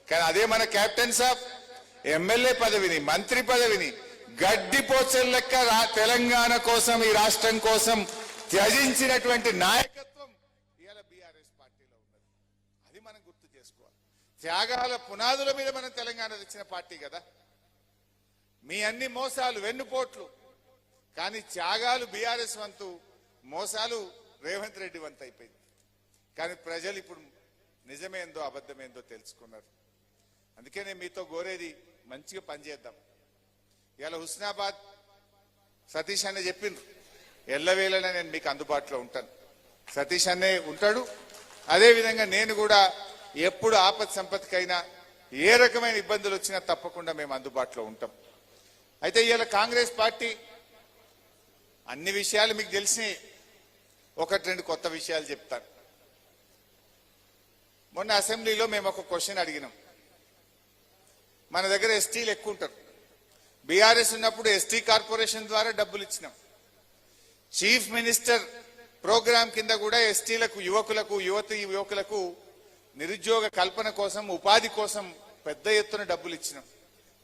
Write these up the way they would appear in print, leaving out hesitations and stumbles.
కానీ అదే మన క్యాప్టెన్ సాబ్ ఎమ్మెల్యే పదవిని మంత్రి పదవిని గడ్డి పోచల లెక్క తెలంగాణ కోసం ఈ రాష్ట్రం కోసం త్యజించినటువంటి నాయకత్వం ఇవాళ బీఆర్ఎస్ పార్టీలో ఉన్నది. అది మనం గుర్తు చేసుకోవాలి. త్యాగాల పునాదుల మీద మనం తెలంగాణ తెచ్చిన పార్టీ కదా. మీ అన్ని మోసాలు వెన్నుపోట్లు, కానీ త్యాగాలు బీఆర్ఎస్ వంతు, మోసాలు రేవంత్ రెడ్డి వంతు అయిపోయింది. కానీ ప్రజలు ఇప్పుడు నిజమేందో అబద్ధమేందో తెలుసుకున్నారు. అందుకే నేను మీతో కోరేది మంచిగా పనిచేద్దాం. ఇలా హుస్నాబాద్ సతీష్ అనే చెప్పిండ్రు, ఎల్లవేళలా నేను మీకు అందుబాటులో ఉంటాను. సతీష్ అనే ఉంటాడు. అదేవిధంగా నేను కూడా ఎప్పుడు ఆపద సంపత్తికైనా ఏ రకమైన ఇబ్బందులు వచ్చినా తప్పకుండా మేము అందుబాటులో ఉంటాం. అయితే ఇవాళ కాంగ్రెస్ పార్టీ అన్ని విషయాలు మీకు తెలిసి ఒకటి రెండు కొత్త విషయాలు చెప్తాను. మొన్న అసెంబ్లీలో మేము ఒక క్వశ్చన్ అడిగినాం. మన దగ్గర ఎస్టీలు ఎక్కువ ఉంటారు. బీఆర్ఎస్ ఉన్నప్పుడు ఎస్టీ కార్పొరేషన్ ద్వారా డబ్బులు ఇచ్చినాం. చీఫ్ మినిస్టర్ ప్రోగ్రాం కింద కూడా ఎస్టీలకు, యువకులకు నిరుద్యోగ కల్పన కోసం, ఉపాధి కోసం పెద్ద ఎత్తున డబ్బులు ఇచ్చినాం.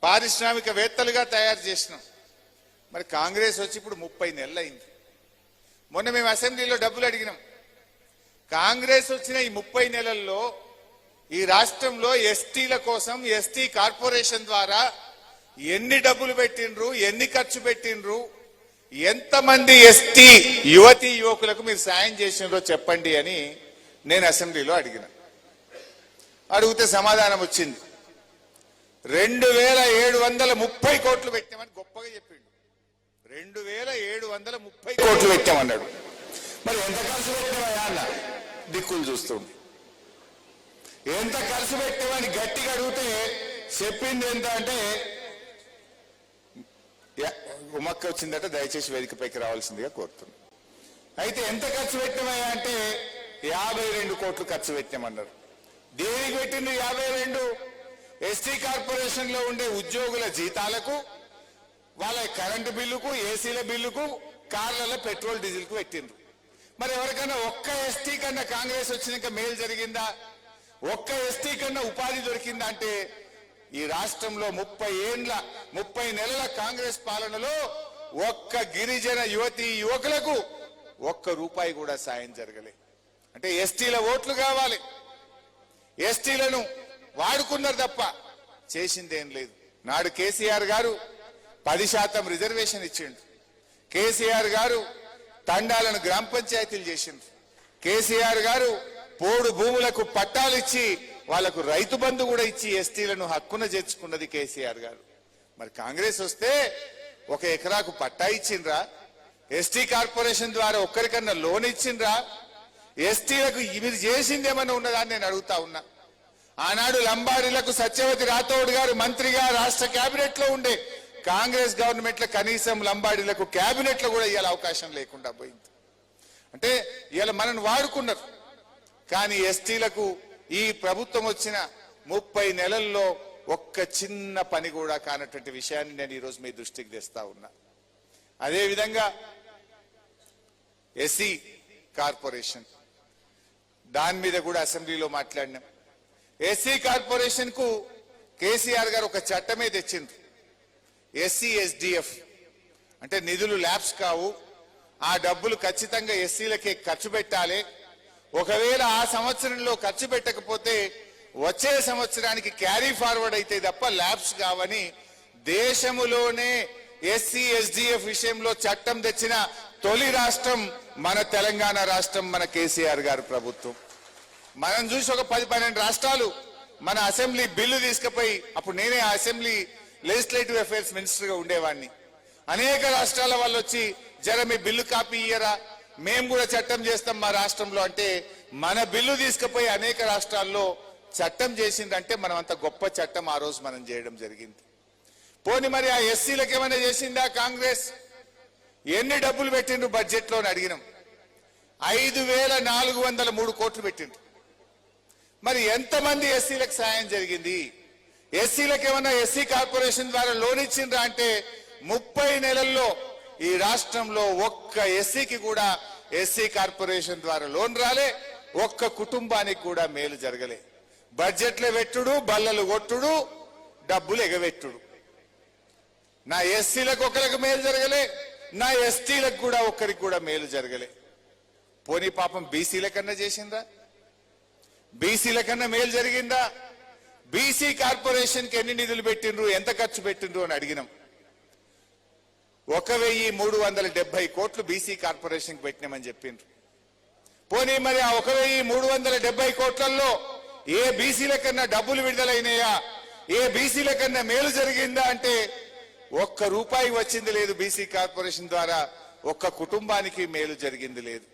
పారిశ్రామికవేత్తలుగా తయారు చేసినాం. మరి కాంగ్రెస్ వచ్చి ఇప్పుడు 30 నెలలు అయింది. మొన్న మేము అసెంబ్లీలో డబ్బులు అడిగినాం. కాంగ్రెస్ వచ్చిన ఈ 30 నెలల్లో ఈ రాష్ట్రంలో ఎస్టీల కోసం ఎస్టీ కార్పొరేషన్ ద్వారా ఎన్ని డబ్బులు పెట్టిండ్రు, ఎన్ని ఖర్చు పెట్టిండ్రు, ఎంతమంది ఎస్టీ యువకులకు మీరు సాయం చేసినారో చెప్పండి అని నేను అసెంబ్లీలో అడిగిన. అడిగితే సమాధానం వచ్చింది. 2730 కోట్లు పెట్టామని గొప్పగా చెప్పిండు. 2730 కోట్లు పెట్టామన్నాడు. మరి ఎంత ఖర్చు పెట్టామయ్యా అన్న దిక్కులు చూస్తుంది. ఎంత ఖర్చు పెట్టామని గట్టిగా అడిగితే చెప్పింది ఎంత అంటే, ఉమక్క వచ్చిందట, దయచేసి వేదికపైకి రావాల్సిందిగా కోరుతుంది. అయితే ఎంత ఖర్చు పెట్టామయ్యా అంటే 52 కోట్లు ఖర్చు పెట్టామన్నారు. దేనికి పెట్టింది 52? ఎస్టీ కార్పొరేషన్ లో ఉండే ఉద్యోగుల జీతాలకు, వాళ్ళ కరెంటు బిల్లుకు, ఏసీల బిల్లుకు, కార్లలో పెట్రోల్ డీజిల్ కు పెట్టిండ్రు. మరి ఎవరికైనా ఒక్క ఎస్టీ కన్నా కాంగ్రెస్ వచ్చినాక మేలు జరిగిందా? ఒక్క ఎస్టీ కన్నా ఉపాధి దొరికిందా అంటే ఈ రాష్ట్రంలో 30 నెలల కాంగ్రెస్ పాలనలో ఒక్క గిరిజన యువకులకు ₹1 కూడా సాయం జరగలే. అంటే ఎస్టీల ఓట్లు కావాలి, ఎస్టీలను వాడుకున్నారు తప్ప చేసిందేం లేదు. నాడు కేసీఆర్ గారు 10% రిజర్వేషన్ ఇచ్చిండు. కేసీఆర్ గారు తండాలను గ్రామ పంచాయతీలు చేసిండ్రు. కేసీఆర్ గారు పోడు భూములకు పట్టాలు ఇచ్చి వాళ్లకు రైతు బంధు కూడా ఇచ్చి ఎస్టీలను హక్కున చేర్చుకున్నది కేసీఆర్ గారు. మరి కాంగ్రెస్ వస్తే 1 ఎకరాకు పట్టా ఇచ్చిండ్రా? ఎస్టీ కార్పొరేషన్ ద్వారా ఒక్కరికన్నా లోన్ ఇచ్చిండ్రా? ఎస్టీలకు మీరు చేసిందేమన్నా ఉన్నదా నేను అడుగుతా ఉన్నా. ఆనాడు లంబాడీలకు సత్యవతి రాథోడ్ గారు మంత్రిగా రాష్ట్ర కేబినెట్ లో ఉండే కాంగ్రెస్ గవర్నమెంట్ లో కనీసం లంబాడీలకు కేబినెట్ లో కూడా ఇవాళ అవకాశం లేకుండా పోయింది. అంటే ఇవాళ మనల్ని వాడుకున్నారు. కానీ ఎస్టీలకు ఈ ప్రభుత్వం వచ్చిన 30 నెలల్లో ఒక్క చిన్న పని కూడా కానటువంటి విషయాన్ని నేను ఈరోజు మీ దృష్టికి తెస్తా ఉన్నా. అదేవిధంగా ఎస్సీ కార్పొరేషన్, దాని మీద కూడా అసెంబ్లీలో మాట్లాడినాం. ఎస్సీ కార్పొరేషన్ కు కేసీఆర్ గారు ఒక చట్టమే తెచ్చిండ్రు. SC/SDF అంటే నిధులు ల్యాప్స్ కావు, ఆ డబ్బులు ఖచ్చితంగా ఎస్సీలకే ఖర్చు పెట్టాలి. ఒకవేళ ఆ సంవత్సరంలో ఖర్చు పెట్టకపోతే వచ్చే సంవత్సరానికి క్యారీ ఫార్వర్డ్ అయితే తప్ప ల్యాప్స్ కావని దేశములోనే SC/SDF విషయంలో చట్టం తెచ్చిన తొలి రాష్ట్రం మన తెలంగాణ రాష్ట్రం, మన కేసీఆర్ గారు ప్రభుత్వం. మనం చూసి ఒక 10-12 రాష్ట్రాలు మన అసెంబ్లీ బిల్లు తీసుకుపోయి, అప్పుడు నేనే ఆ అసెంబ్లీ లెజిస్లేటివ్ అఫైర్స్ మినిస్టర్ గా ఉండేవాడిని. అనేక రాష్ట్రాల వాళ్ళు వచ్చి జర మీ బిల్లు కాపీ ఇయ్యరా, మేము కూడా చట్టం చేస్తాం మా రాష్ట్రంలో అంటే, మన బిల్లు తీసుకుపోయి అనేక రాష్ట్రాల్లో చట్టం చేసిందంటే మనం అంత గొప్ప చట్టం ఆ రోజు మనం చేయడం జరిగింది. పోని మరి ఆ ఎస్సీలకు ఏమైనా చేసిందా కాంగ్రెస్? ఎన్ని డబ్బులు పెట్టిండ్రు బడ్జెట్ లో అడిగినాం. 5403 కోట్లు పెట్టిండ్రు. మరి ఎంతమంది ఎస్సీలకు సాయం జరిగింది? ఎస్సీలకు ఏమన్నా ఎస్సీ కార్పొరేషన్ ద్వారా లోన్ ఇచ్చిండ్రా అంటే 30 నెలల్లో ఈ రాష్ట్రంలో ఒక్క ఎస్సీకి కూడా ఎస్సీ కార్పొరేషన్ ద్వారా లోన్ రాలే, ఒక్క కుటుంబానికి కూడా మేలు జరగలే. బడ్జెట్లో పెట్టుడు, బల్లలు కొట్టుడు, డబ్బులు ఎగబెట్టుడు. నా ఎస్సీలకు ఒకరికి మేలు జరగలే, నా ఎస్టీలకు కూడా ఒక్కరికి కూడా మేలు జరగలే. పోనీ పాపం బీసీల కన్నా చేసిందా? బీసీల కన్నా మేలు జరిగిందా? బీసీ కార్పొరేషన్కి ఎన్ని నిధులు పెట్టిండ్రు, ఎంత ఖర్చు పెట్టిండ్రు అని అడిగినాం. 1370 కోట్లు బీసీ కార్పొరేషన్కి పెట్టినామని చెప్పిండ్రు. పోనీ మరి ఆ 1370 కోట్లలో ఏ బీసీల కన్నా డబ్బులు విడుదలైనాయా, ఏ బీసీల కన్నా మేలు జరిగిందా అంటే ఒక్క రూపాయి వచ్చింది లేదు. బీసీ కార్పొరేషన్ ద్వారా ఒక్క కుటుంబానికి మేలు జరిగింది లేదు.